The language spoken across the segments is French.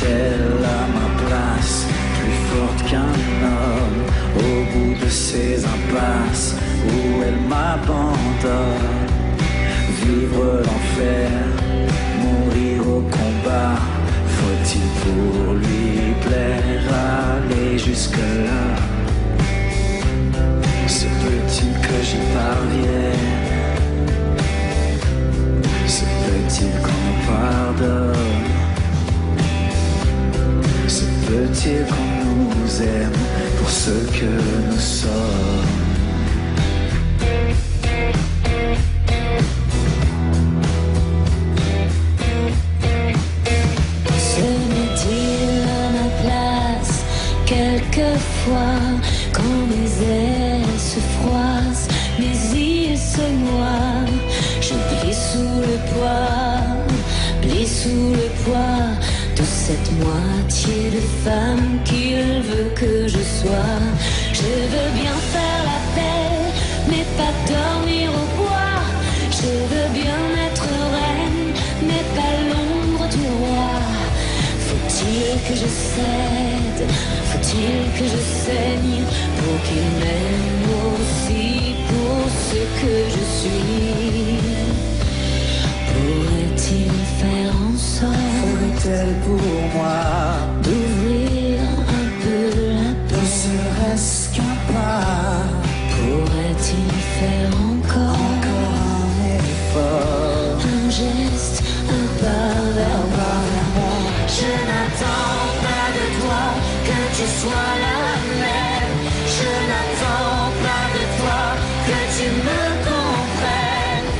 est-elle à ma place, plus forte qu'un homme, au bout de ces impasses où elle m'abandonne? Vivre l'enfer, mourir au combat, faut-il pour lui plaire aller jusque-là? Se peut-il que j'y parvienne? Se peut-il qu'on nous pardonne? Se peut-il qu'on nous aime pour ce que nous sommes? Quelquefois, quand mes ailes se froissent, mes yeux se noient, je plie sous le poids de cette moitié de femme qu'il veut que je sois. Je veux bien faire la paix, mais pas dormir au bois. Je veux bien être reine, mais pas l'ombre du roi. Faut-il que je cède? Faut-il que je saigne pour qu'il m'aime aussi pour ce que je suis? Pourrait-il faire en sorte, faudrait-elle pour moi d'ouvrir un peu la porte? Ne serait-ce qu'un pas? Pourrait-il faire encore un effort? un geste, un pas vers moi? Je n'attends pas de toi que tu sois la même. Je n'attends pas de toi que tu me comprennes,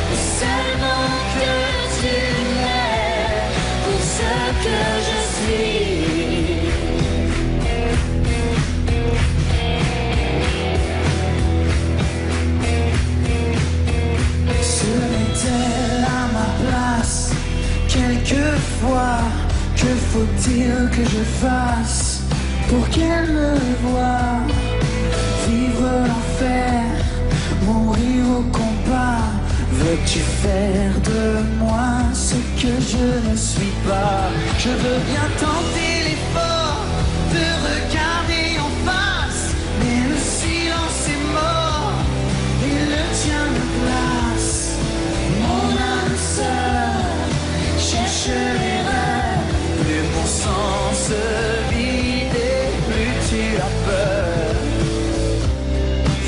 mais seulement que tu m'aimes pour ce que je suis. Serait-elle à ma place? Quelquefois, que faut-il que je fasse pour qu'elle me voie? Vivre l'enfer, mourir au combat. Veux-tu faire de moi ce que je ne suis pas? Je veux bien tenter l'effort de regarder en face, mais le silence est mort, il le tient ma place. Mon âme sœur cherche l'erreur, plus mon sang se vide et plus tu as peur.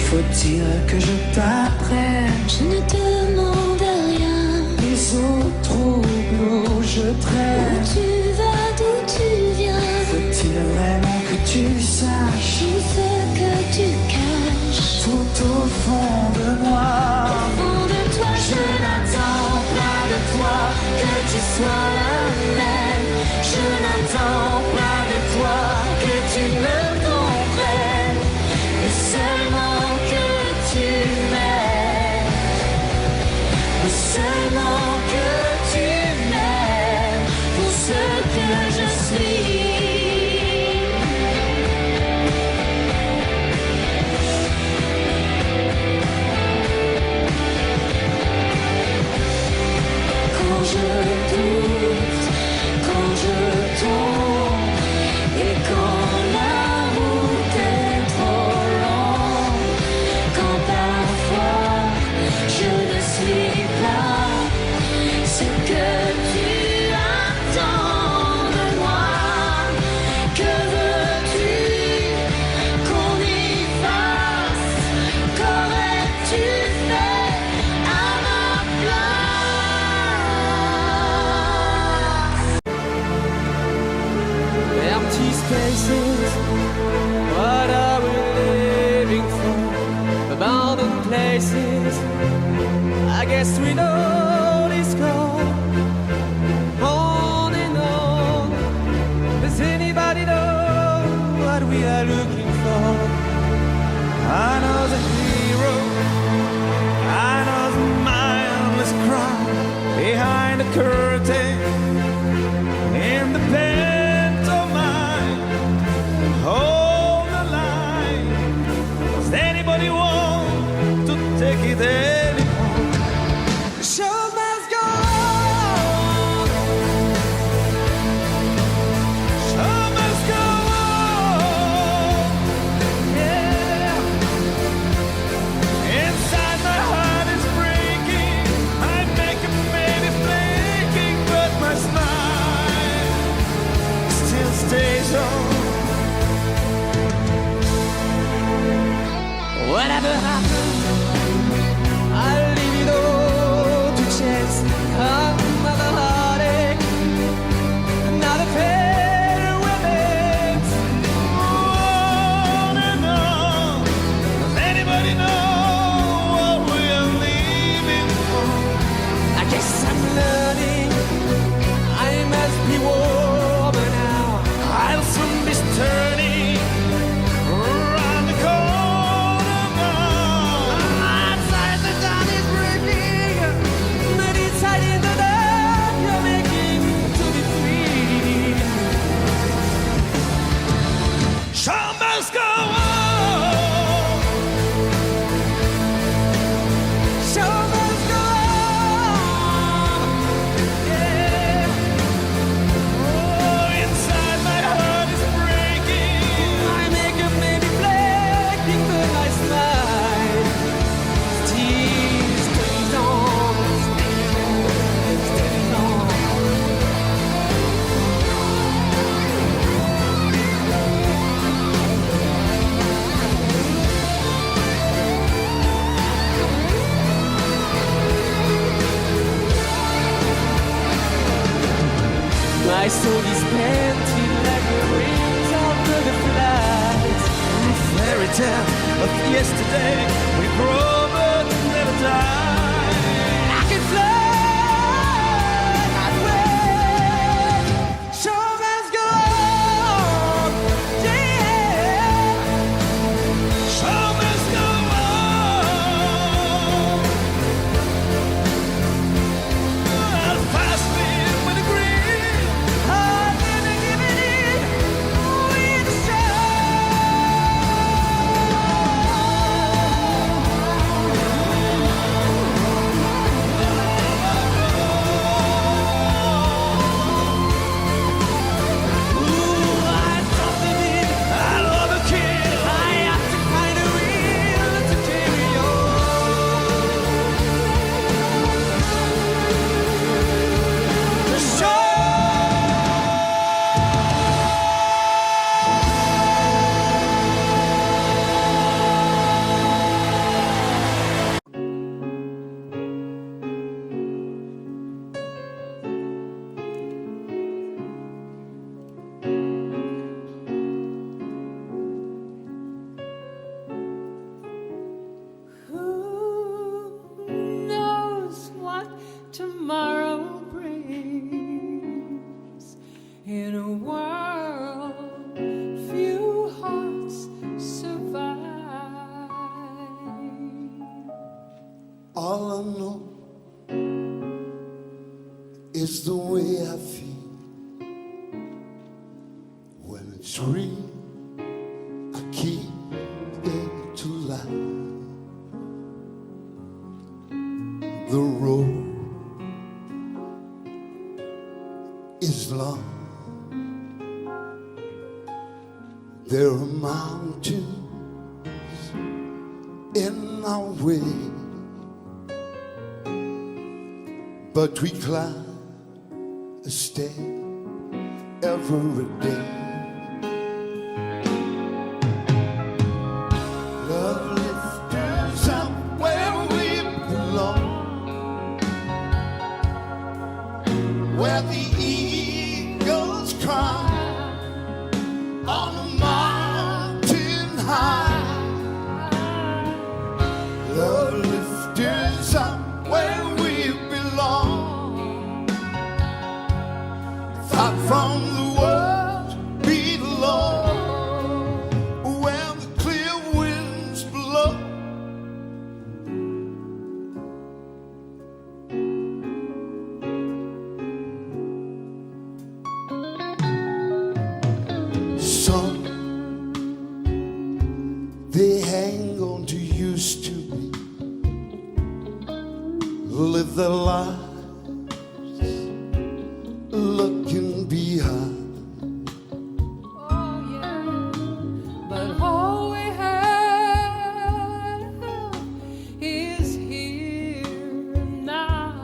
Faut-il que je t'apprenne? Je ne demande rien. Les eaux troubles où je Où traîne. tu vas, d'où tu viens? Faut-il vraiment que tu saches Tout ce que tu caches tout au fond de moi? au fond de toi? Je n'attends pas de toi que tu sois la même. Je n'attends pas de toi que tu me comprennes, mais seulement que tu m'aimes, mais seulement que tu m'aimes pour ce que je suis. Quand je doute, quand je tombe, et quand la route est trop longue, quand parfois je ne suis pas ce que tu attends de moi. Que veux-tu qu'on y fasse? Qu'aurais-tu fait à ma place? Empty spaces, what are we living for? Abandoned places, I guess we know this call. On and on, does anybody know what we are looking for? I know the hero, I know the mindless crowd behind the curtain, in the pantomime. Hold the line. Does anybody want to take it anymore? The show must go on. maison. Whatever happens, I'll leave it all to chance. Another heartache, another pair of women's. On and on. Does anybody know what we are leaving for? I guess I'm learning I must be warmer now. I'll soon be turning around the corner now. Outside the dawn is breaking, but inside in the dark you're making to be free. Show must go on. Show must go on. Yeah. Oh, inside my heart is breaking. My makeup may be flaking, but I smile. Still stays on, stays on. My soul is painted like the wings of butterflies. A fairy tale of yesterday, we grow but never die. I can fly that way. Show must go on, yeah. Show must go on. I'll fast live with a grin. I'll never give it in with a show. Ooh, I'm something in, I'll overkill. I have to find a will to carry on. The show. Who knows what tomorrow brings? In a world, few hearts survive. All I know is the way I feel when it's real. I keep it to life. The road is long. There are mountains in our way, but we climb a step every day. Love lifts us up where we belong, where the eagles cry on the mountain high. Love lifts us up where we belong, far from the world below, where the clear winds blow. Some they hang on to used to be, live their lives looking behind. Oh yeah, but all we have is here and now.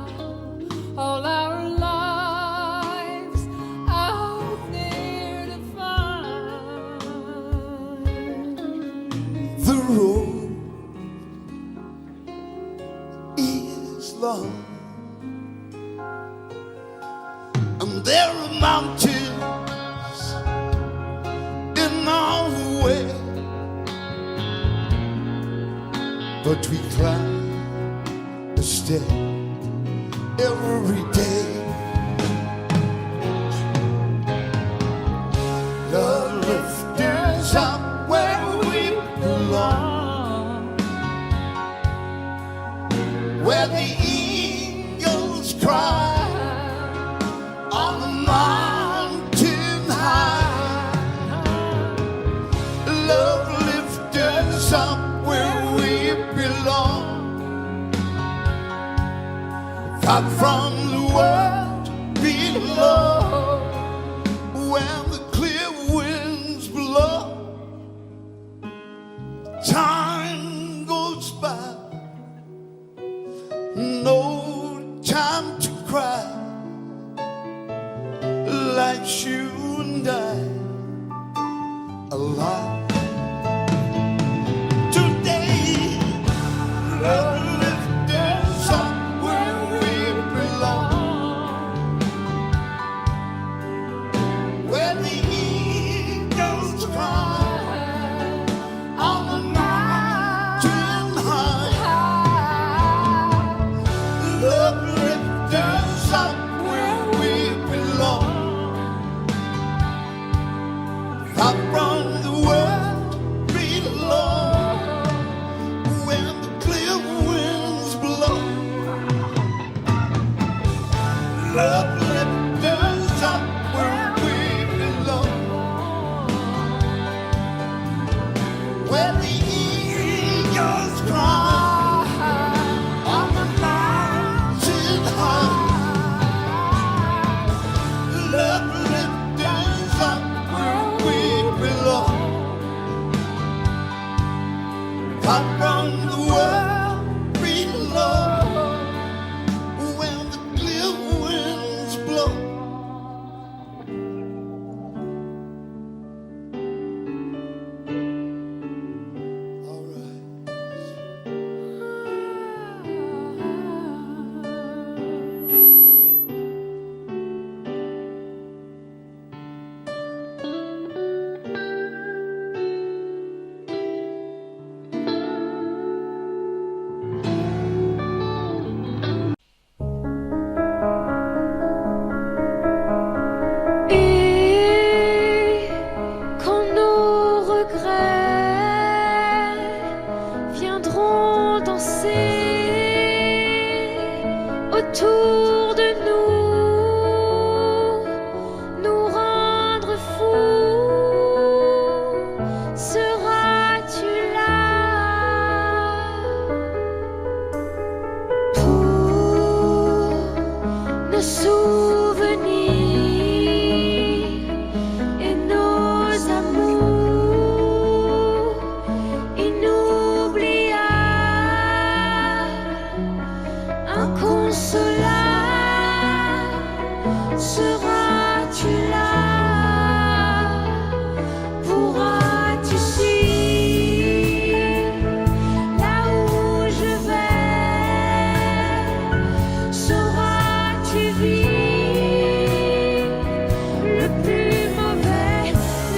All our lives out there to find. And there are mountains in our way, but we climb a step every day. Love lifts us up where we belong, where the eagles cry on the mountain high. Love lifts us up where we belong, far from the world below, where the clear winds blow. Time goes by, no time to cry. Life's you and I alive. Today, love lifts us up where we belong, where the eagles cry on the mountain high. Love lifts us up where we belong, far from the world below, where the clear winds blow. Love lifts us up where we belong, where the eagles cry on the mountain high. Love lifts us up where we belong, far from the world below, where the clear winds blow. All right. Et quand nos regrets viendront danser autour de nous rendre fous, seras-tu là pour nos souvenirs et nos amours inoubliables, inconsolables, seras-tu là? Pourras-tu suivre là où je vais? Sauras-tu vivre le plus mauvais,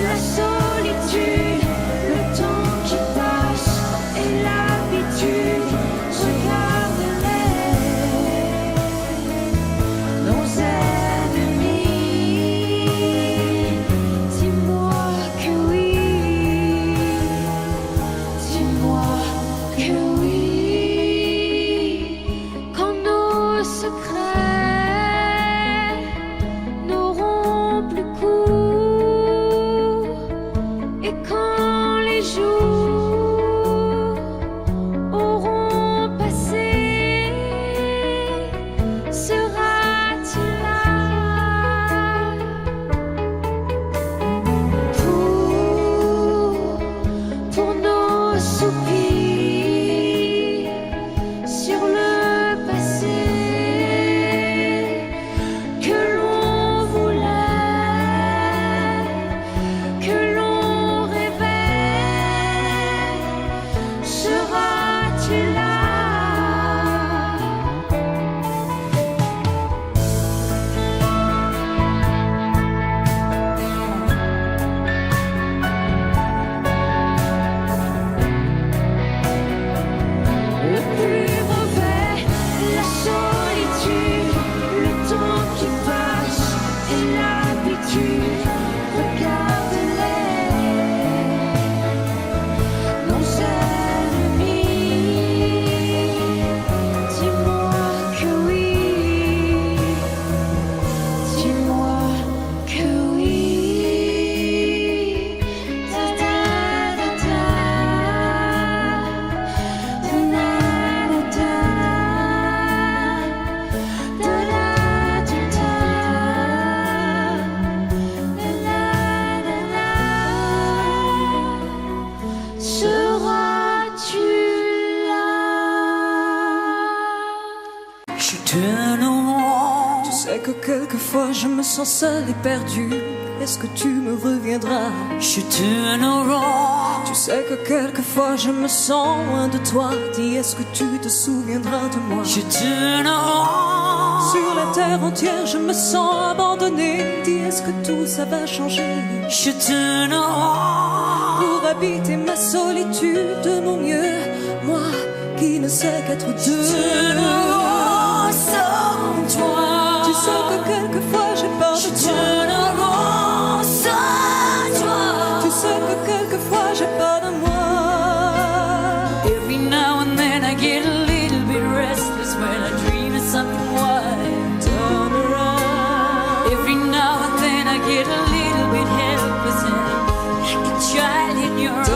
la solitude, le temps qui passe et l'habitude? Je garderai nos ennemis. quelquefois je me sens seule et perdue, est-ce que tu me reviendras? Je te rends. Tu sais que quelquefois je me sens loin de toi, dis est-ce que tu te souviendras de moi? Je te rends. Sur la terre entière je me sens abandonnée, dis est-ce que tout ça va changer? Je te rends. Pour habiter ma solitude de mon mieux, moi qui ne sais qu'être deux. Je te rends sans toi. Tu sais que quelquefois j'ai peur de toi. Je te rends sans toi. Tu sais que quelquefois j'ai peur de moi. Every now and then I get a little bit restless when I dream of something wild. Turn around. Every now and then I get a little bit helpless and like a child in your arms.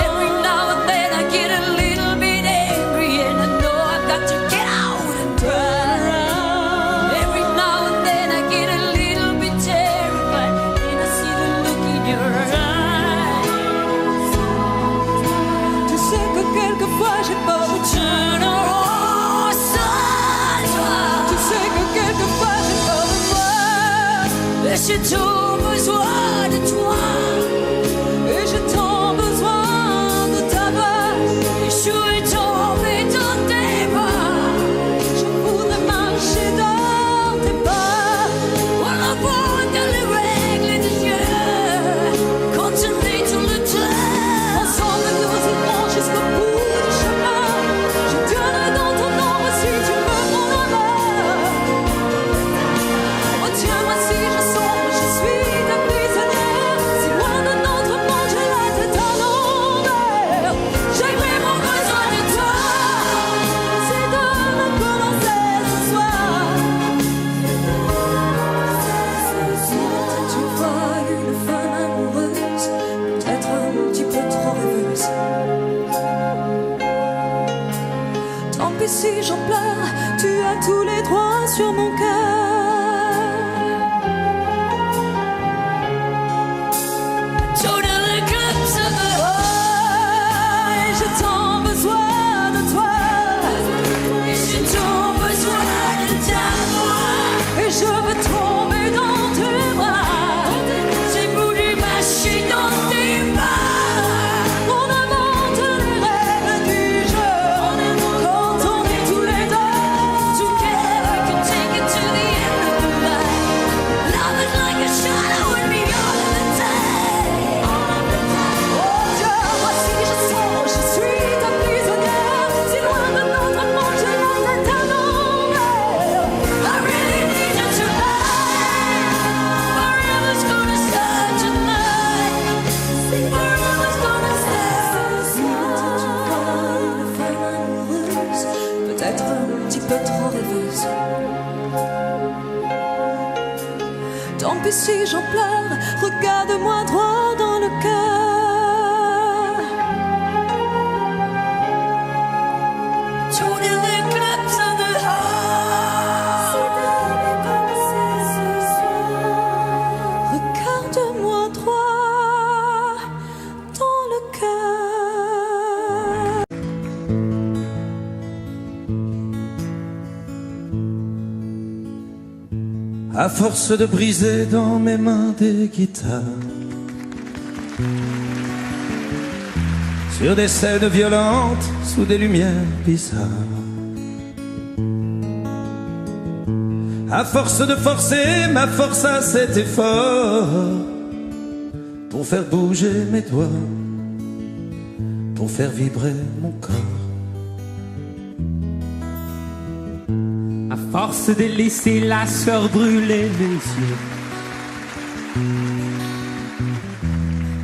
Every now and then I get a little bit angry and I know I've got to get out and turn around. Every now and then I get a little bit terrified and I see the look in your eyes. Tu sais que quelquefois j'ai peur de toi. Je te rends sans toi. Tu sais que quelquefois j'ai peur de moi. Et j'ai tout besoin de toi. Et j'ai tant besoin de ta voix. Et je suis tombée dans tes bras. Je voudrais marcher dans tes pas. On aborde les règles du Dieu. Continuer tout le temps. Ensemble nous irons jusqu'au bout du chemin. Je donnerai dans ton ombre si tu me prends la main. Retiens-moi si je sombre, je suis ta prisonnière. Si loin de notre monde, j'ai la tête à l'envers. J'ai vraiment besoin de toi. C'est demain commencer ce soir. Tu vois une femme amoureuse, peut-être un petit peu trop rêveuse. Tant pis si j'en pleure, tu as tous les droits sur mon cœur. Tout dans le club se veut. Oh, et j'ai tant besoin de toi. Et j'ai tout besoin de ta voix. Et je veux tomber dans tes bras. J'ai voulu marcher dans tes bras. On invente les règles du jeu. Quand on est tous les deux. Together we can take it to the end of the night. Love is like a shadow with me all of the time. Oh Dieu, moi si je sens, je suis ta prisonnière. Si loin de notre monde, j'ai la tête à l'envers. I really need you tonight. Forever's gonna start tonight. Forever's gonna start tonight. Une femme amoureuse, peut-être un petit peu trop rêveuse. Tant pis si j'en pleure, regarde-moi droit dans le cœur. Tout dans les clubs of the heart. Regarde-moi droit dans le cœur. À force de briser dans mes mains des guitares, sur des scènes violentes, sous des lumières bizarres, à force de forcer ma force à cet effort, pour faire bouger mes doigts, pour faire vibrer mon corps. À force de laisser la sueur brûler mes yeux,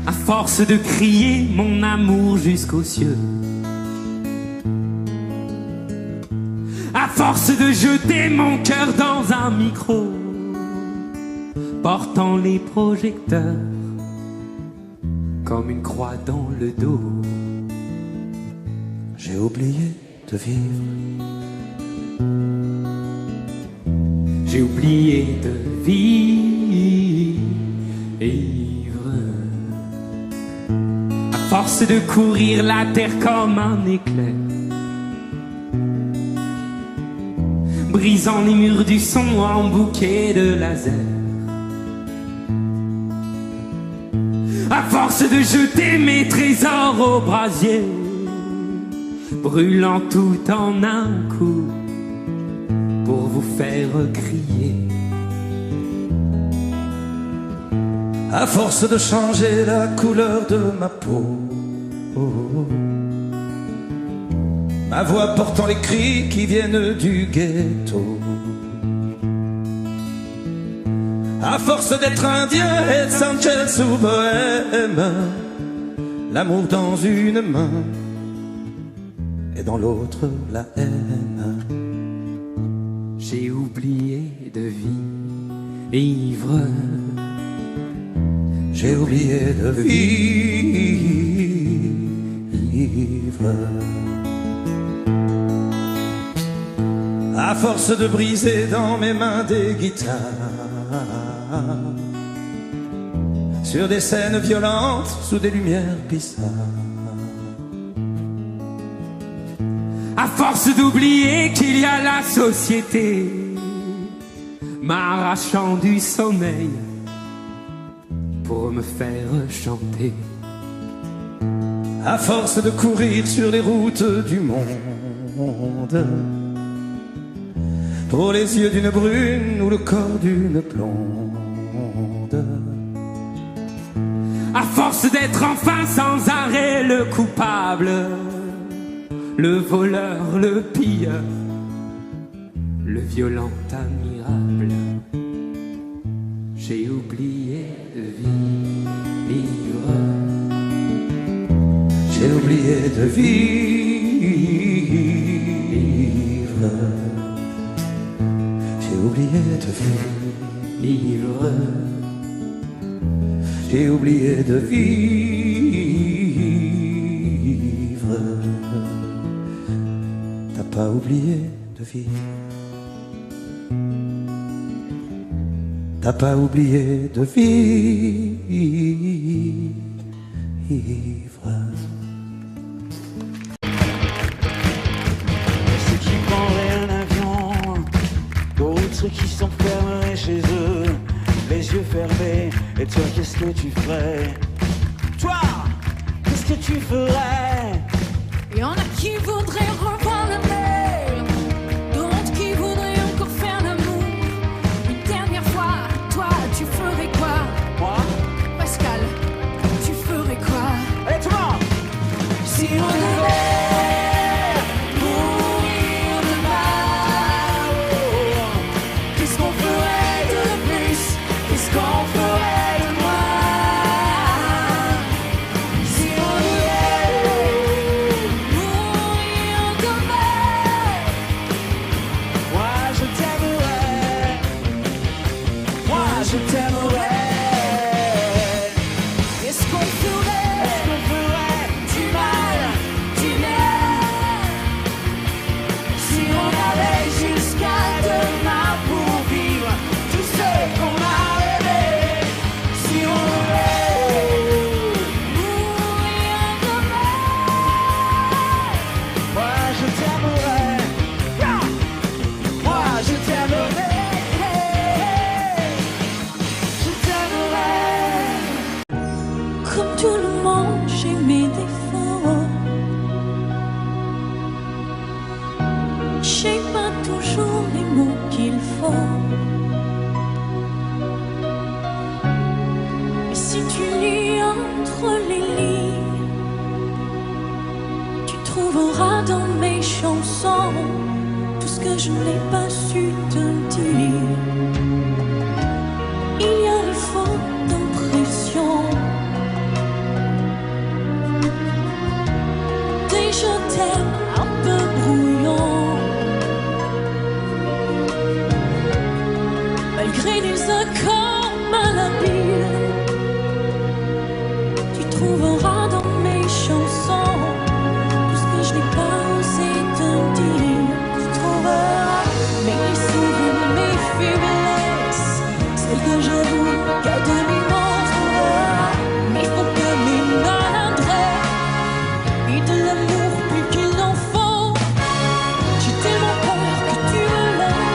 à force de crier mon amour jusqu'aux cieux, à force de jeter mon cœur dans un micro, portant les projecteurs comme une croix dans le dos. J'ai oublié de vivre. J'ai oublié de vivre. À force de courir la terre comme un éclair, brisant les murs du son en bouquet de laser. À force de jeter mes trésors au brasier, brûlant tout en un coup pour vous faire crier. À force de changer la couleur de ma peau, ma voix portant les cris qui viennent du ghetto. À force d'être indien et Sanchez ou bohème, l'amour dans une main et dans l'autre la haine. J'ai oublié de vivre. J'ai oublié de vivre. À force de briser dans mes mains des guitares, sur des scènes violentes, sous des lumières bizarres. À force d'oublier qu'il y a la société, m'arrachant du sommeil pour me faire chanter. À force de courir sur les routes du monde, pour les yeux d'une brune ou le corps d'une blonde. À force d'être enfin sans arrêt le coupable, le voleur, le pilleur, le violent admirable, j'ai oublié de vivre. J'ai oublié de vivre. J'ai oublié de vivre. J'ai oublié de vivre. T'as pas oublié de vivre. T'as pas oublié de vivre. Ceux qui prendraient un avion, d'autres qui s'enfermeraient chez eux, les yeux fermés. Et toi, qu'est-ce que tu ferais? Toi, qu'est-ce que tu ferais? Il y en a qui voudraient revoir la mer, d'autres qui voudraient encore faire l'amour. Une dernière fois, toi, tu ferais quoi? Moi? Pascal, tu ferais quoi? Allez, tout le monde! Si on devait mourir demain, qu'est-ce qu'on ferait de plus? Qu'est-ce qu'on ferait de moins? Si on devait mourir demain, Moi, je t'aimerais. Moi, je t'aimerais. qu'est-ce qu'on ferait du mal, du bien? Si on avait jusqu'à demain pour vivre tout ce qu'on a rêvé. Si on devait mourir demain, Moi, je t'aimerais. Moi, je t'aimerais. je t'aimerais. Comme tout le monde, j'ai mes défauts. J'ai pas toujours les mots qu'il faut. Mais si tu lis entre les lignes, tu trouveras dans mes chansons tout ce que je n'ai pas su te dire. Il y a les fautes d'impression, des je t'aime un peu brouillons, malgré des accords malhabiles. Tu trouveras dans mes chansons tout ce que je n'ai pas osé te dire. Tu trouveras mes souvenirs, mes faiblesses, celles que j'avoue qu'à demi on trouvera. Mais faut que mes maladresses et de l'amour plus qu'il en faut. J'ai tellement peur que tu me laisses.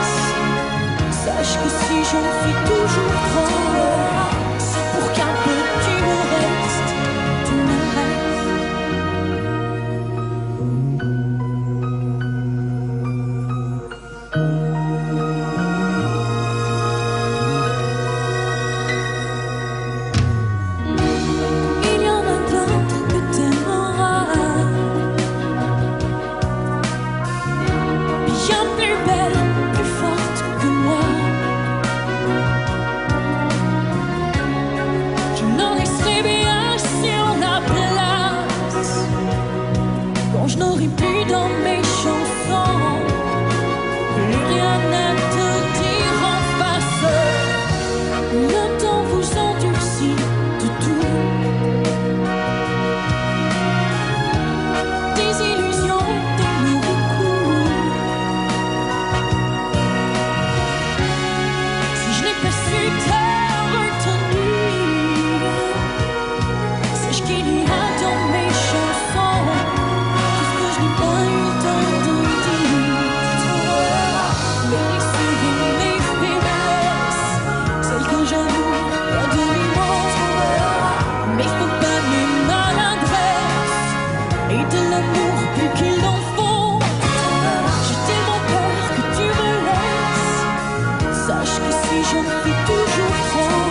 que si j'en fais toujours trop,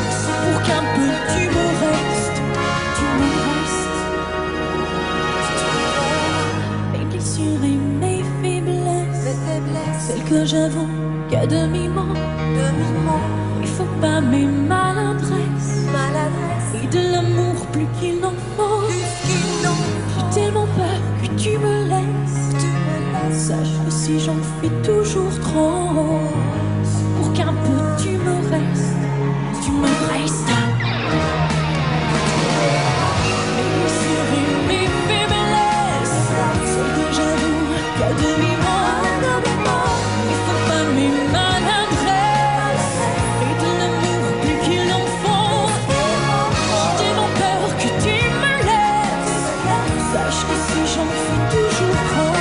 c'est pour qu'un peu tu me restes, tu me restes. Mes blessures et mes faiblesses, celles que j'avoue qu'à demi-mot, il faut pas mes maladresses, et de l'amour plus qu'il n'en faut. J'ai tellement peur que tu me laisses. Sache que si j'en fais toujours trop, c'est pour qu'un peu tu me restes, tu me restes. Mes blessures et mes faiblesses, celles que j'avoue qu'à demi-mot, il faut pas mes maladresses, et de l'amour plus qu'il en faut. J'ai tellement peur que tu me laisses. Sache que si j'en fais toujours trop,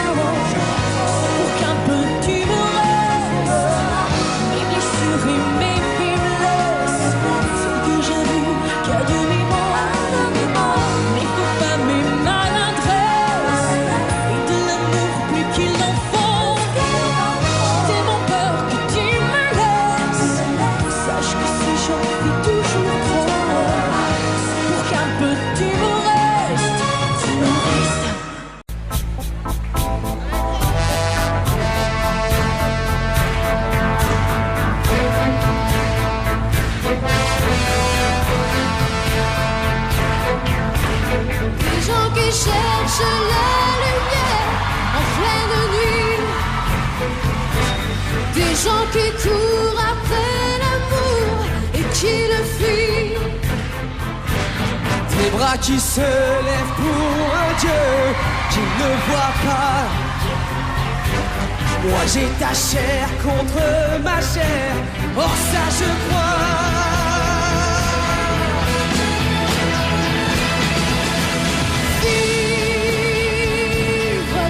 pour qu'un peu tu me restes. Mes blessures et mes faiblesses, celles que j'avoue qu'à demi-mot, mais faut pas mes maladresses, et de l'amour plus qu'il en faut. J'ai tellement peur que tu me laisses. Sache que si j'en fais toujours trop, pour qu'un peu tu me restes, tu me restes. Des gens qui cherchent la lumière en pleine nuit. Des gens qui courent après l'amour et qui le fuient. Des bras qui se lèvent pour un Dieu qui ne voit pas. Moi j'ai ta chair contre ma chair, or ça je crois. Vivre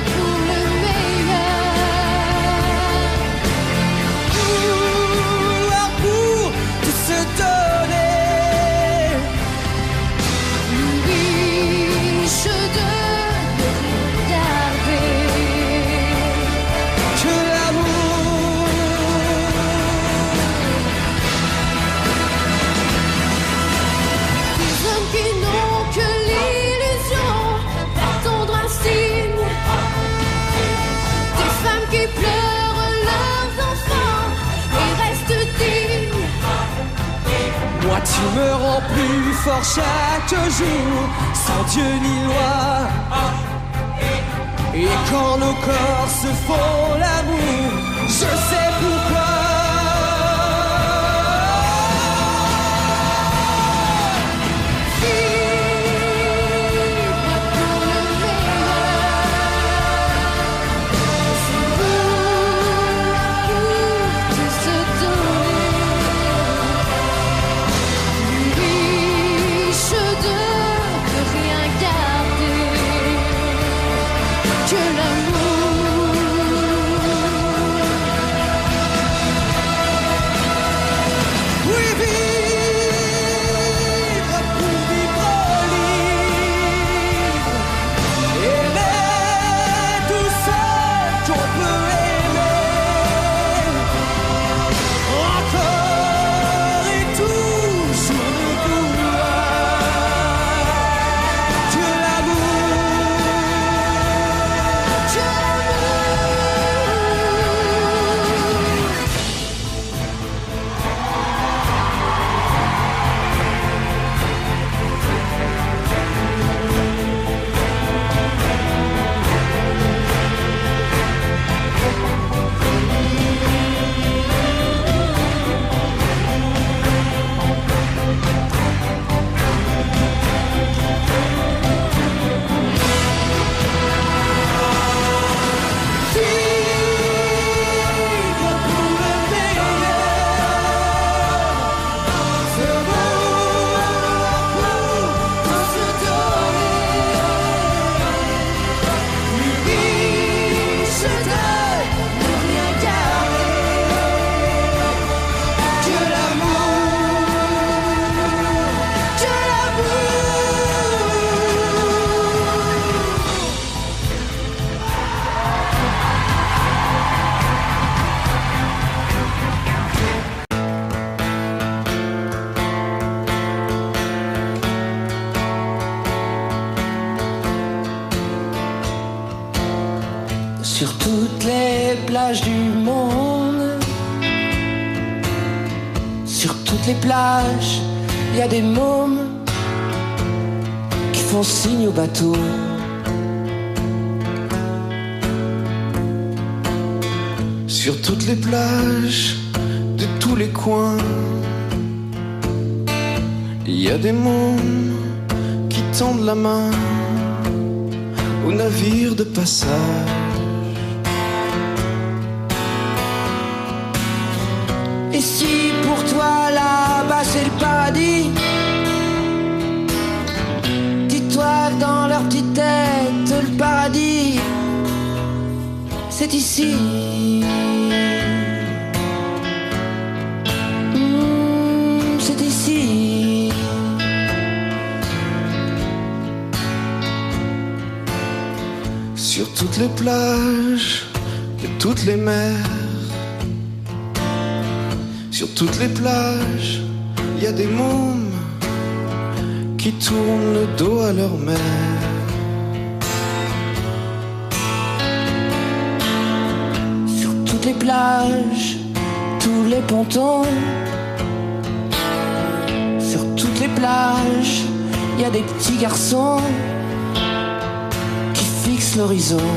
pour le meilleur. Vouloir pour tout se donner. Riche de regarder. Que l'amour. Des hommes qui n'ont que l'illusion d'attendre un signe. Des femmes qui pleurent leurs enfants et restent dignes. Moi tu me rends plus fort chaque jour, sans Dieu ni loi. Et quand nos corps se font l'amour, je sais pourquoi. Vivre pour le meilleur. C'est pour tout se donner. Riche de rien garder. Que l'amour. plages du monde. Sur toutes les plages, il y a des mômes qui font signe au bateau. Sur toutes les plages de tous les coins, il y a des mômes qui tendent la main aux navires de passage. Et si pour toi là-bas c'est le paradis, dis-toi que dans leur petite tête le paradis c'est ici. C'est ici. Sur toutes les plages de toutes les mers, sur toutes les plages, il y a des mômes qui tournent le dos à leur mère. Sur toutes les plages, tous les pontons. Sur toutes les plages, il y a des petits garçons qui fixent l'horizon.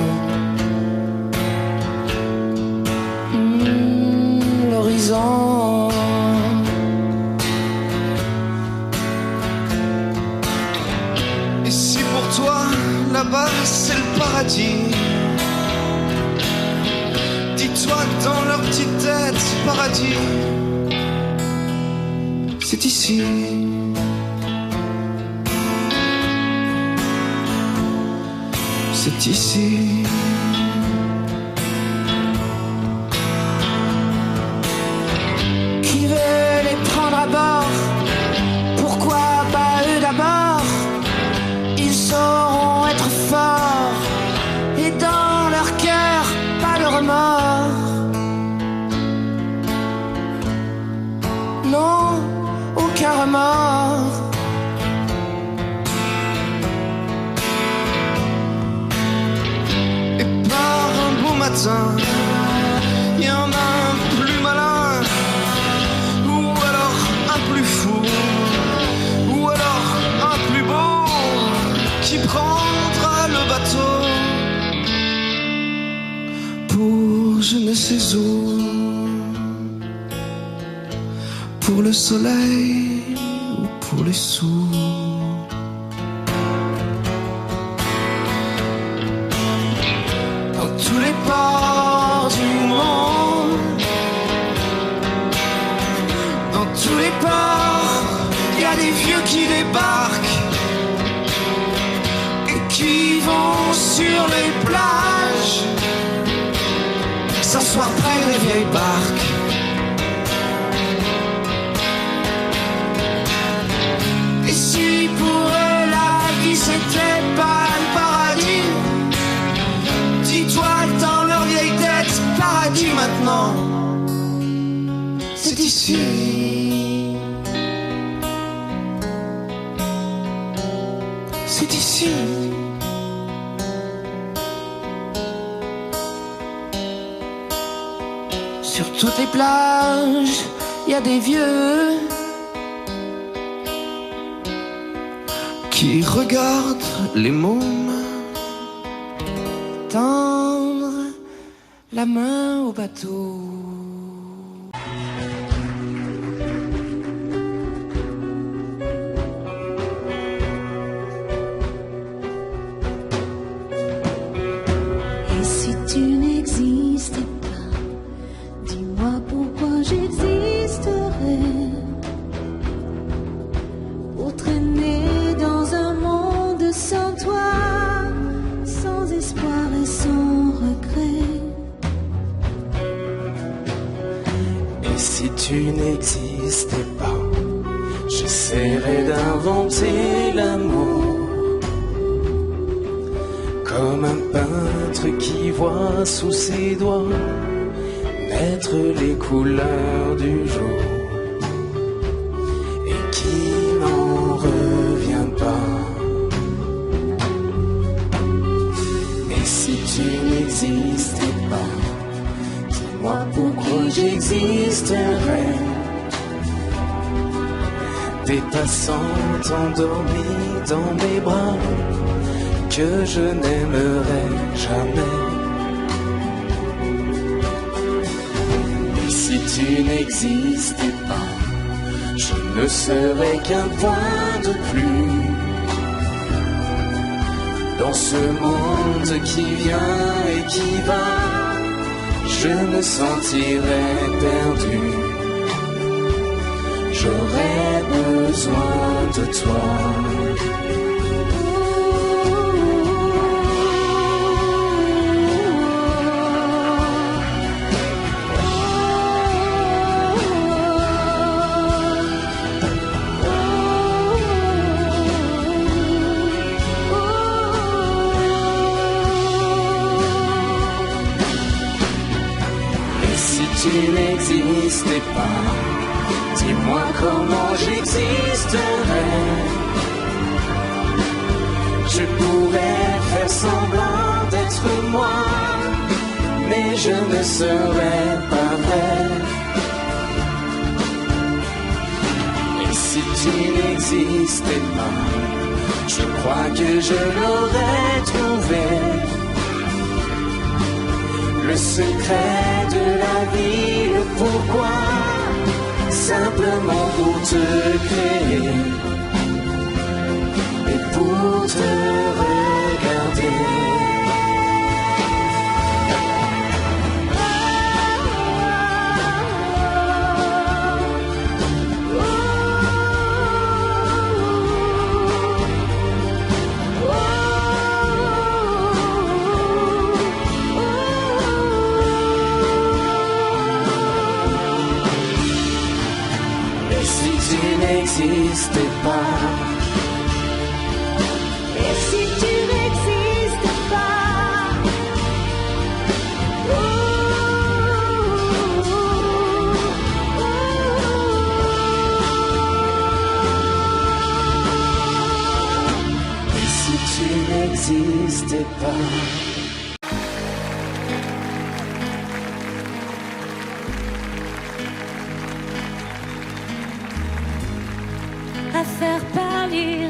L'horizon. Et si pour toi, là-bas, c'est le paradis, dis-toi que dans leur petite tête, ce paradis, c'est ici. C'est ici. Qui veut les prendre à bord? Pourquoi pas eux d'abord? Ils sauront être forts et dans leur cœur pas le remords. Non, aucun remords. Et par un beau matin, il y en a un plus malin, ou alors un plus fou, ou alors un plus beau, qui prendra le bateau pour je ne sais où, pour le soleil ou pour les sous. Dans tous les ports du monde, Dans tous les ports, il y a des vieux qui débarquent et qui vont sur les plages s'asseoir près des vieilles barques. et si pour eux la vie c'était pas le paradis, Dis-toi que dans leur vieille tête, paradis maintenant, c'est ici. c'est ici. Sur toutes les plages, il y a des vieux Qui regardent les mômes tendre la main au bateau. Et si tu n'existais pas, dis-moi pourquoi j'existerais. Pour traîner dans un monde sans toi, sans espoir et sans regret. Et si tu n'existais pas, j'essaierais d'inventer l'amour. Comme un peintre qui voit sous ses doigts naître les couleurs du jour et qui n'en revient pas. Et si tu n'existais pas, n'existerait. Des passants endormis dans mes bras que je n'aimerais jamais. Et si tu n'existais pas, je ne serais qu'un point de plus dans ce monde qui vient et qui va. Je me sentirais perdu. J'aurais besoin de toi. Et si tu n'existais pas, dis-moi comment j'existerais. Je pourrais faire semblant d'être moi, mais je ne serais pas vrai. Et si tu n'existais pas, je crois que je l'aurais trouvé. Le secret de la vie, le pourquoi, simplement pour te créer et pour te regarder. N'existais pas. Et si tu n'existais pas, Et si tu n'existais pas. à faire pâlir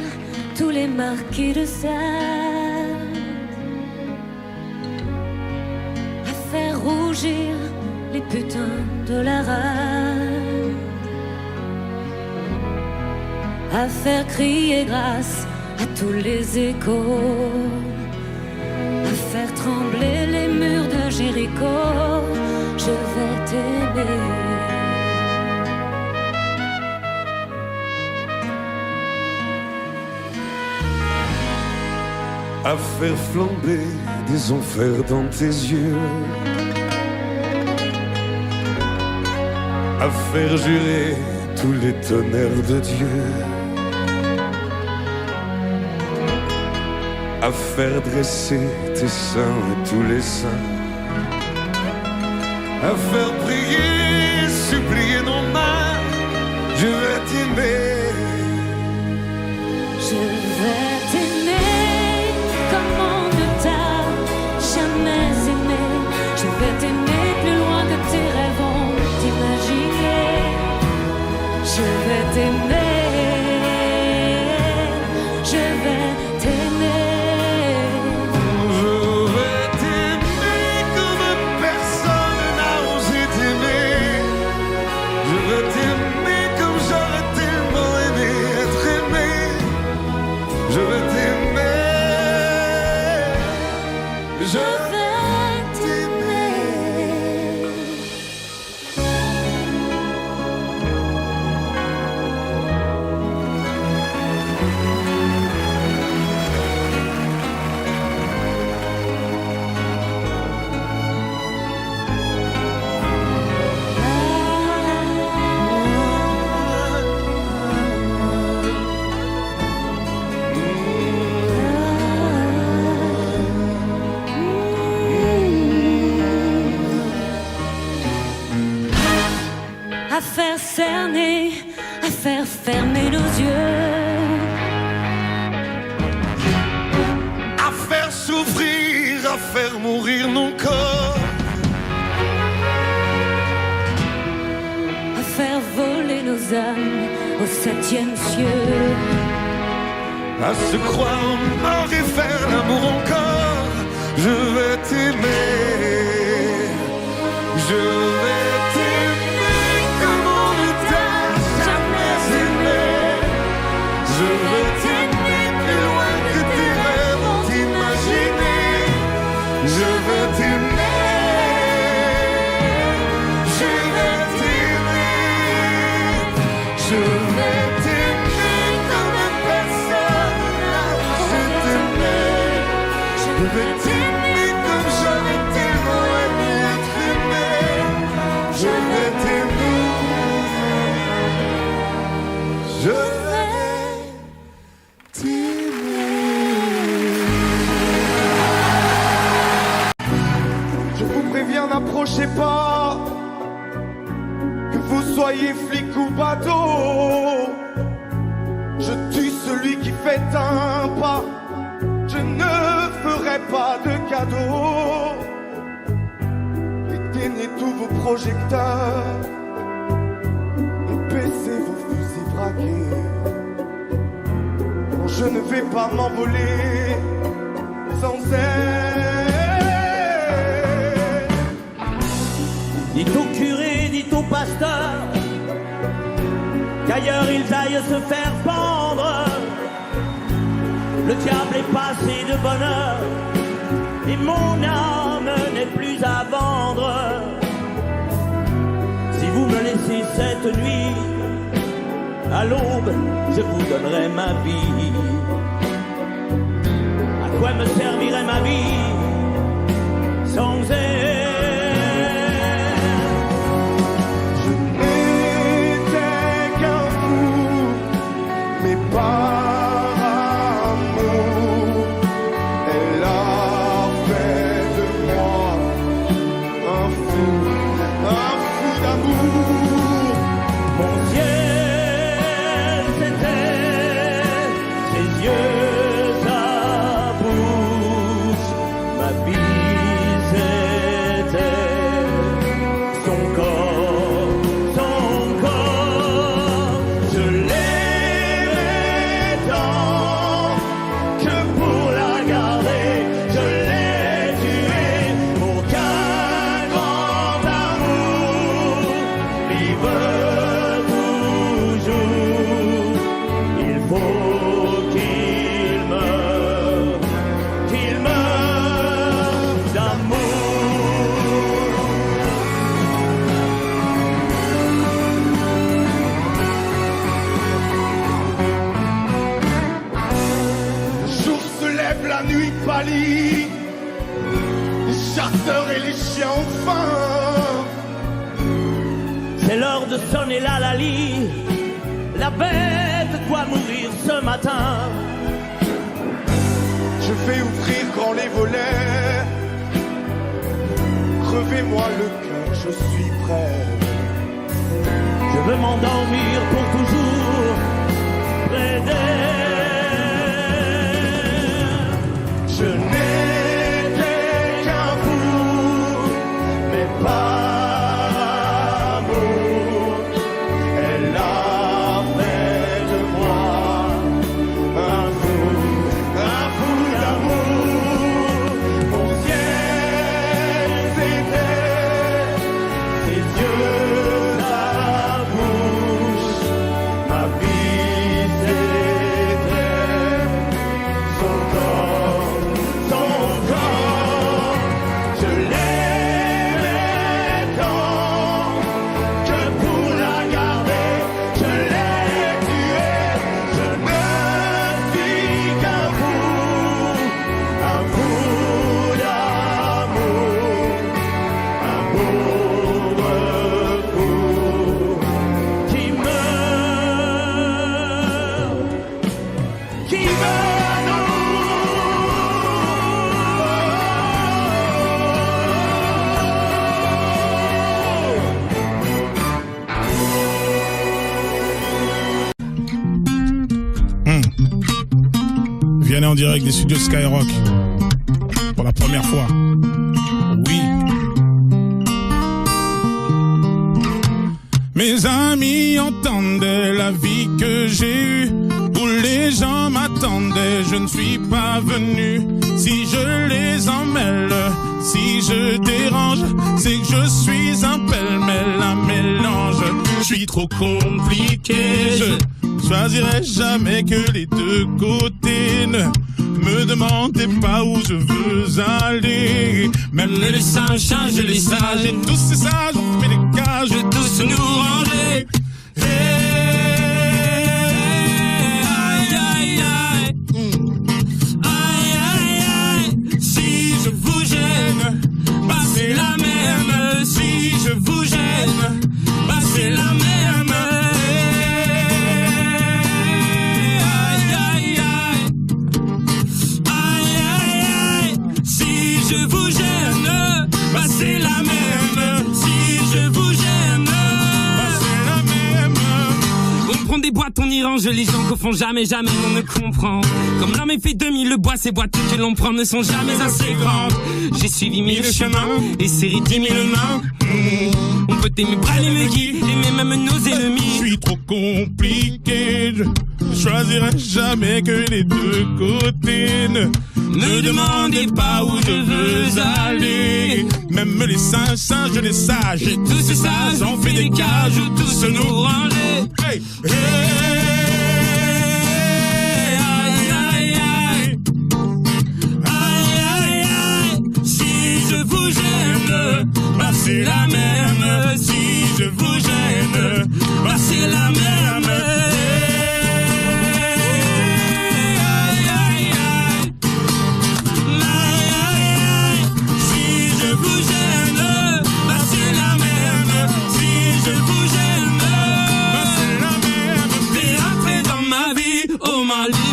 tous les marquis de Sade, à faire rougir les putains de la rade, à faire crier grâce à tous les échos, à faire trembler les murs de Jéricho. Je vais t'aimer. À faire flamber des enfers dans tes yeux, à faire jurer tous les tonnerres de Dieu, à faire dresser tes seins et tous les saints, à faire prier, supplier nos mains. Je vais t'aimer. Je vais t'aimer comme on ne t'a jamais aimé. Je vais t'aimer plus loin que tes rêves ont imaginé. Je vais t'aimer. Je vais t'aimer. Je vais t'aimer comme personne n'a osé t'aimer. Je vais t'aimer comme j'aurais tellement aimé être aimé. Je vais t'aimer. Je vais t'aimer. À faire cerner, à faire fermer nos yeux, À faire souffrir, à faire mourir nos corps, nos âmes au 7e cieux. À se croire mort et faire l'amour encore, je vais t'aimer. Je vais t'aimer comme on ne t'a jamais aimé. Je veux t'aimer plus loin que tes rêves ont imaginé. Je veux t'aimer. Je vais t'aimer. Je vais t'aimer comme personne n'a osé t'aimer. Je veux t'aimer comme j'aurais tellement aimé être aimé. Je vais t'aimer. Je vais t'aimer. Je vous préviens, n'approchez pas, que vous soyez flic ou bateau. Je tue celui qui fait un pas. Je ne ferai pas de cadeau. Éteignez tous vos projecteurs et baissez vos fusils braqués. Non, je ne vais pas m'envoler sans aide. Dites au curé, dites au pasteur qu'ailleurs ils aillent se faire pendre. Le diable est passé de bonheur et mon âme n'est plus à vendre. Si vous me laissez cette nuit, à l'aube, je vous donnerai ma vie. À quoi me servirait ma vie sans elle? Je n'étais qu'un fou, mais pas les chasseurs et les chiens ont faim. C'est l'heure de sonner la lalie. La bête doit mourir ce matin. Je vais ouvrir grand les volets. Crevez-moi le cœur, je suis prêt. Je veux m'endormir pour toujours près d'elle. Je n'étais qu'un fou, mais par amour, elle a fait de moi un fou d'amour. Mon ciel, c'était ses yeux, sa bouche, ma vie, c'était son corps. Vianney en direct des studios Skyrock pour la première fois. Oui. Mes amis entendaient la vie que j'ai eue, où les gens m'attendaient, je ne suis pas venu. Si je les emmêle, si je dérange, c'est que je suis un pêle-mêle, un mélange. Je suis trop compliqué, je choisirai jamais que les deux côtés. Ne me demandez pas où je veux aller. Même les singes changent les sages, et tous ces sages ont fait des cages, et tous nous ranger. Aïe, aïe, aïe. Aïe, aïe, aïe. Si je vous gêne, bah c'est la même. Si je vous gêne, bah c'est la même. Je vous gêne, bah c'est la même. Si je vous gêne, bah c'est la même. On prend des boîtes, on y range les gens qu'au fond jamais on ne comprend. Comme l'homme est fait 2000, le bois, ces boîtes que l'on prend ne sont jamais assez grandes. J'ai suivi 1000 chemins et serré 10 000 mains. On peut aimer bras et me guider, aimer même nos ennemis. Je suis trop compliqué, je choisirai jamais que les deux côtés. Ne demandez pas où je veux aller. Même les singes, les sages, et tous ces sages ont fait des cages où tous nous ranger. Hey, hey, aïe, aïe, aïe. Aïe, aïe, aïe. Si je vous gêne, bah c'est la même. Si je vous gêne, bah c'est la même.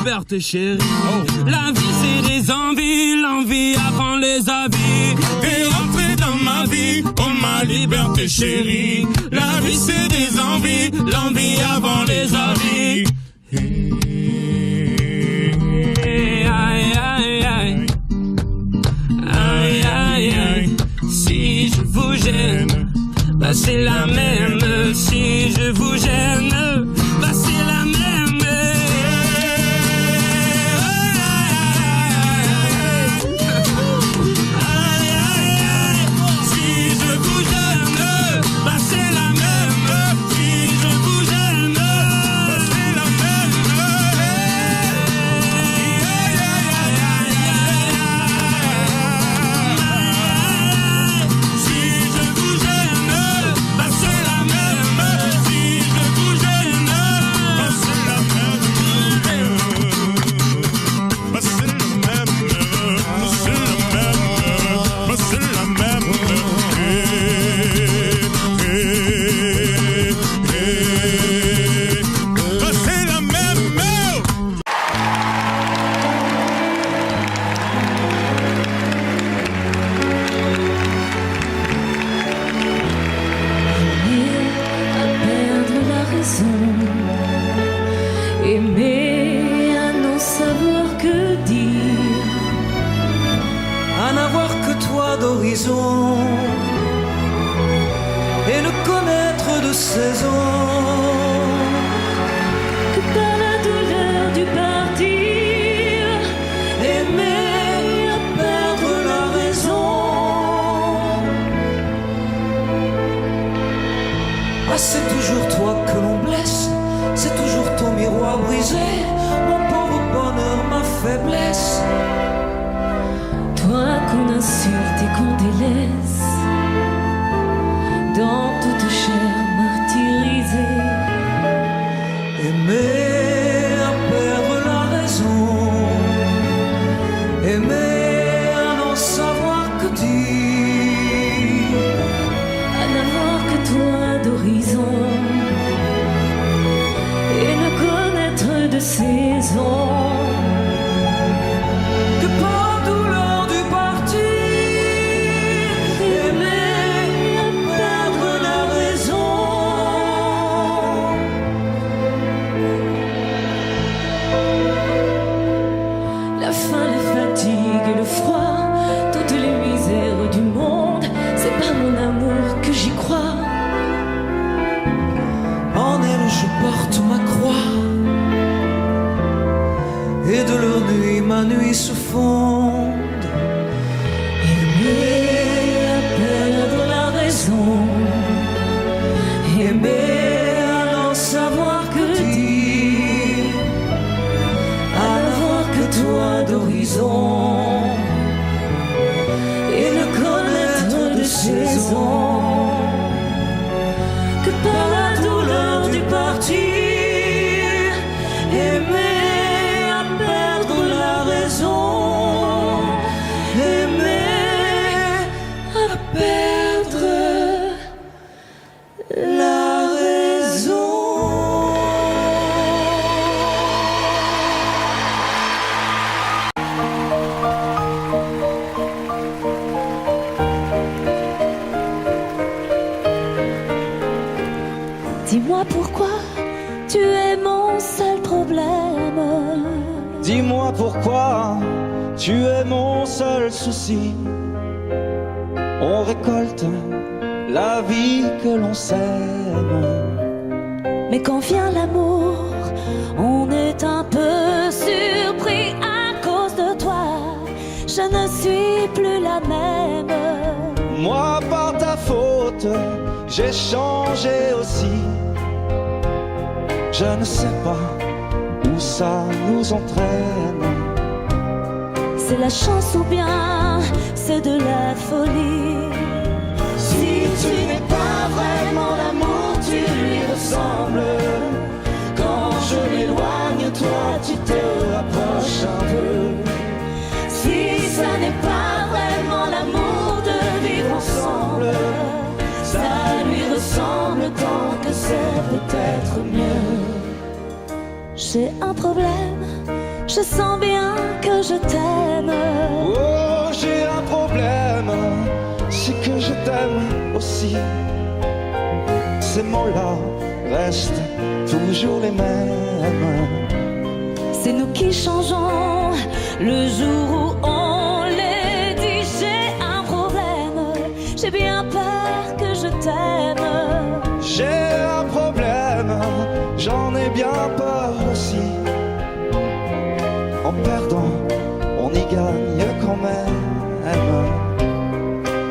Liberté chérie, la vie c'est des envies, l'envie avant les avis. T'es rentré dans ma vie, oh ma liberté chérie. La vie c'est des envies, l'envie avant les avis. Aïe aïe aïe, aïe aïe aïe. Si je vous gêne, bah c'est la même. Si je vous gêne, bah c'est la même. Aimer à n'en savoir que dire, à n'avoir que toi d'horizon et ne connaître de saison que par la douleur du partir. Aimer à perdre la raison. Ah, c'est toujours toi que l'on blesse, c'est toujours ton miroir brisé, mon pauvre bonheur, ma faiblesse. Toi qu'on insulte et qu'on délaisse, dans toute chair martyrisée. Aimer à perdre la raison, aimer à n'en savoir que dire, à n'avoir que toi d'horizon et ne connaître de saison que par la douleur du partir. Aimer à perdre la raison. La faim, la fatigue et le froid, toutes les misères du monde, c'est par mon amour que j'y crois. se fondent. Aimer à perdre la raison, aimer à n'en savoir que dire, à n'avoir que toi d'horizon, et ne connaître de saison que par la douleur du partir. Aimer à perdre la raison, aimer à perdre la raison. Dis-moi pourquoi tu es mon seul problème. Dis-moi pourquoi tu es mon seul souci. On récolte la vie que l'on sème. Mais quand vient l'amour, on est un peu surpris à cause de toi. Je ne suis plus la même. Moi par ta faute, j'ai changé aussi. Je ne sais pas où ça nous entraîne. C'est la chance ou bien c'est de la folie. Si tu n'es pas vraiment l'amour, tu lui ressembles. Quand je m'éloigne, toi tu te rapproches un peu. Si ça n'est pas vraiment l'amour de vivre ensemble, ça lui ressemble tant que c'est peut-être mieux. J'ai un problème, je sens bien que je t'aime. Oh, j'ai un problème, c'est que je t'aime aussi. Ces mots-là restent toujours les mêmes. C'est nous qui changeons le jour où on les dit. J'ai un problème, j'ai bien peur que je t'aime. J'ai un problème, j'en ai bien peur aussi. En perdant, on y gagne quand même.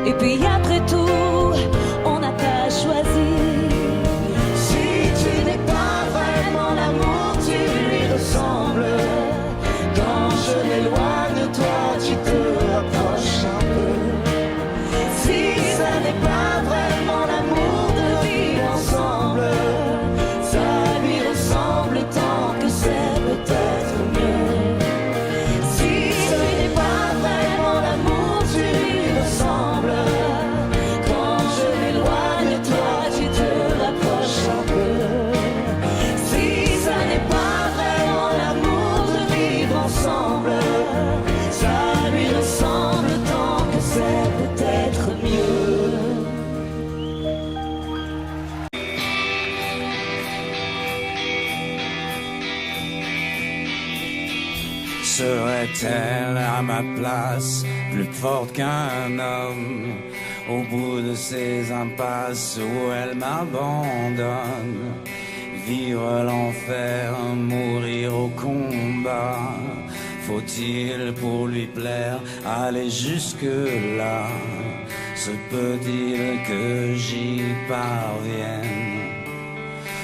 Et puis après tout, on n'a pas choisi. Si tu n'es pas vraiment l'amour, tu lui ressembles. Quand je m'éloigne, toi tu te rapproches un peu. Si ça n'est pas vraiment l'amour de vivre ensemble, ça lui ressemble tant que c'est peut-être mieux. Si ce n'est pas vraiment l'amour, tu lui ressembles. Quand je m'éloigne, toi tu te rapproches un peu. Si ça n'est pas vraiment l'amour de vivre ensemble, ça lui ressemble tant que c'est peut-être mieux. Serait-elle à ma place plus forte qu'un homme au bout de ces impasses où elle m'abandonne? Vivre l'enfer, mourir au combat. Faut-il pour lui plaire aller jusque-là? Se peut-il que j'y parvienne?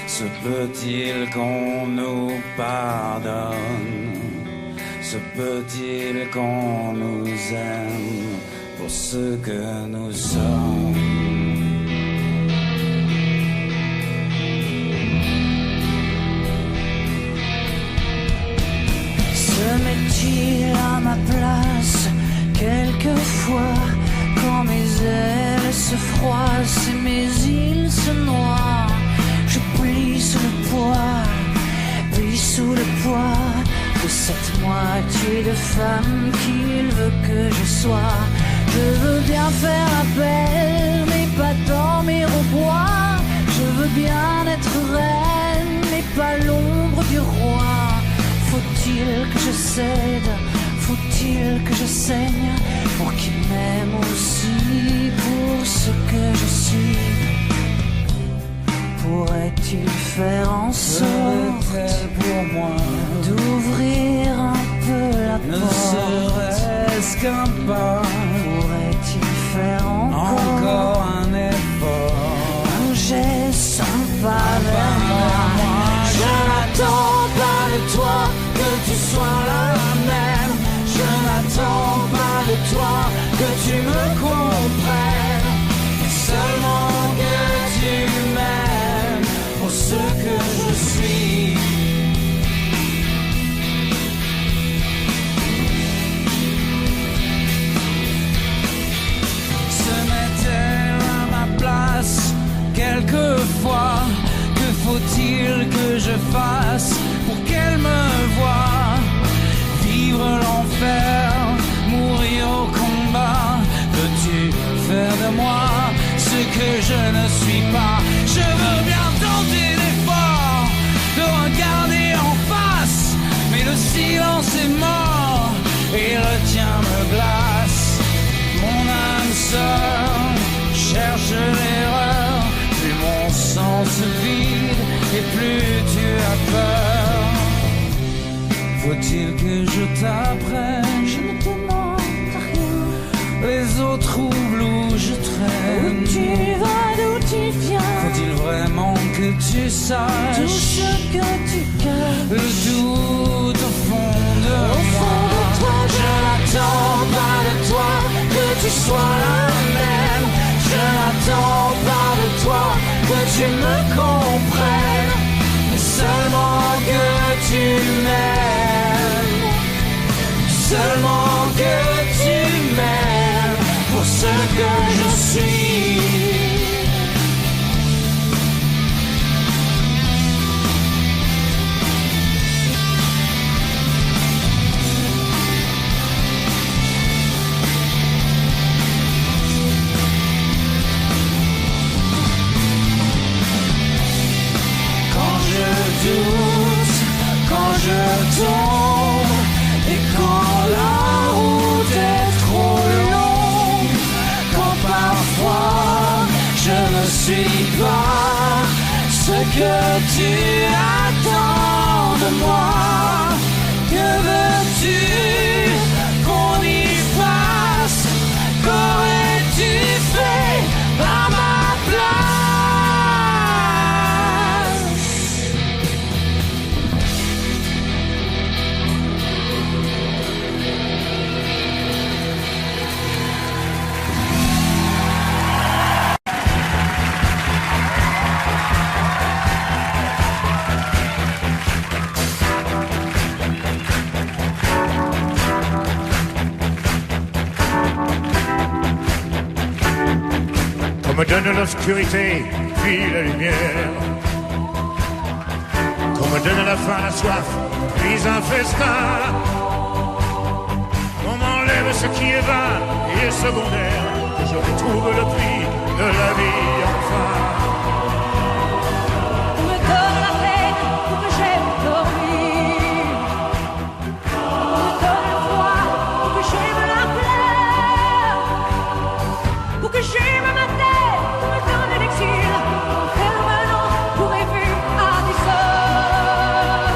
Se peut-il qu'on nous pardonne? Se peut-il qu'on nous aime pour ce que nous sommes? Se met-il à ma place quelquefois quand mes ailes se froissent et mes îles se noient? Je plie sous le poids, puis sous le poids de cette moitié de femme qu'il veut que je sois. Je veux bien faire appel, mais pas dormir au bois. Je veux bien être reine, mais pas l'ombre du roi. Faut-il que je cède? Faut-il que je saigne pour qu'il m'aime aussi pour ce que je suis? Pourrait-il faire en sorte pour moi d'ouvrir un peu la ne porte? qu'un pas. Pourrait-il faire encore un effort? Un geste, un pas vers moi. Je n'attends pas de toi que tu sois la même. Je n'attends pas de toi que tu me comprennes. Seulement que tu m'aimes pour ce que je suis. Se met-elle à ma place quelquefois? Que faut-il que je fasse pour qu'elle me voie? Vivre l'enfer, mourir au combat. Veux-tu faire de moi ce que je ne suis pas? Je veux bien tenter l'effort de regarder en face, mais le silence est mort et le tien me glace. Mon âme sœur cherche l'erreur. Plus mon sens se vide et plus tu as peur. Faut-il que je t'apprenne? Je ne te demande rien. Les autres troubles où je traîne. Où tu vas, d'où tu viens. Faut-il vraiment que tu saches tout ce que tu caches? Le doute au fond de moi. Je n'attends pas de toi que tu sois la même. Je n'attends pas de toi que tu me comprennes, mais seulement que tu m'aimes. Seulement que tu m'aimes pour ce que je suis. Quand je tombe et quand la route est trop longue, quand parfois je ne suis pas ce que tu attends de moi. Que veux-tu qu'on y fasse? Qu'aurais-tu fait à ma place? Qu'on me donne l'obscurité, puis la lumière. Qu'on me donne la faim, la soif, puis un festin. Qu'on m'enlève ce qui est vain et secondaire. Que je retrouve le prix de la vie enfin. On me donne la paix pour que j'aime dormir. On me donne le froid pour que j'aime la fleur. Pour que j'aime ma tête, on me donne l'exil. Permanent pour rêver à des heures.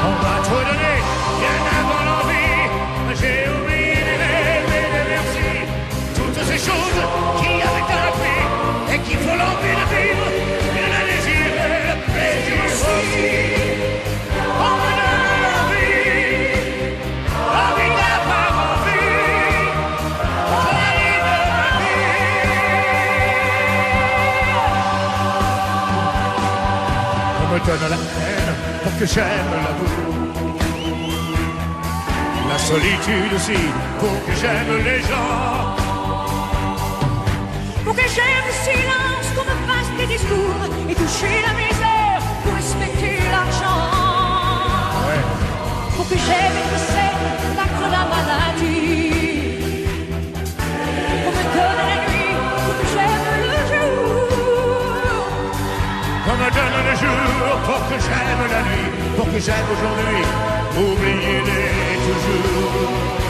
On m'a trop donné, bien avant l'envie. J'ai oublié les rêves et les merci. Toutes ces choses qui avaient un prix et qui font l'envie de vivre. Et le désir et le plaisir aussi. On me donne l'envie d'avoir envie. On me donne la haine pour que j'aime l'amour. La solitude aussi pour que j'aime les gens. Pour que j'aime le silence, qu'on me fasse des discours et toucher la misère pour respecter l'argent. Ouais. Pour que j'aime être saine, vaincre la maladie. Pour me donner la nuit, pour que j'aime le jour. Qu'on me donne le jour pour que j'aime la nuit. Pour que j'aime aujourd'hui, oubliez-les toujours.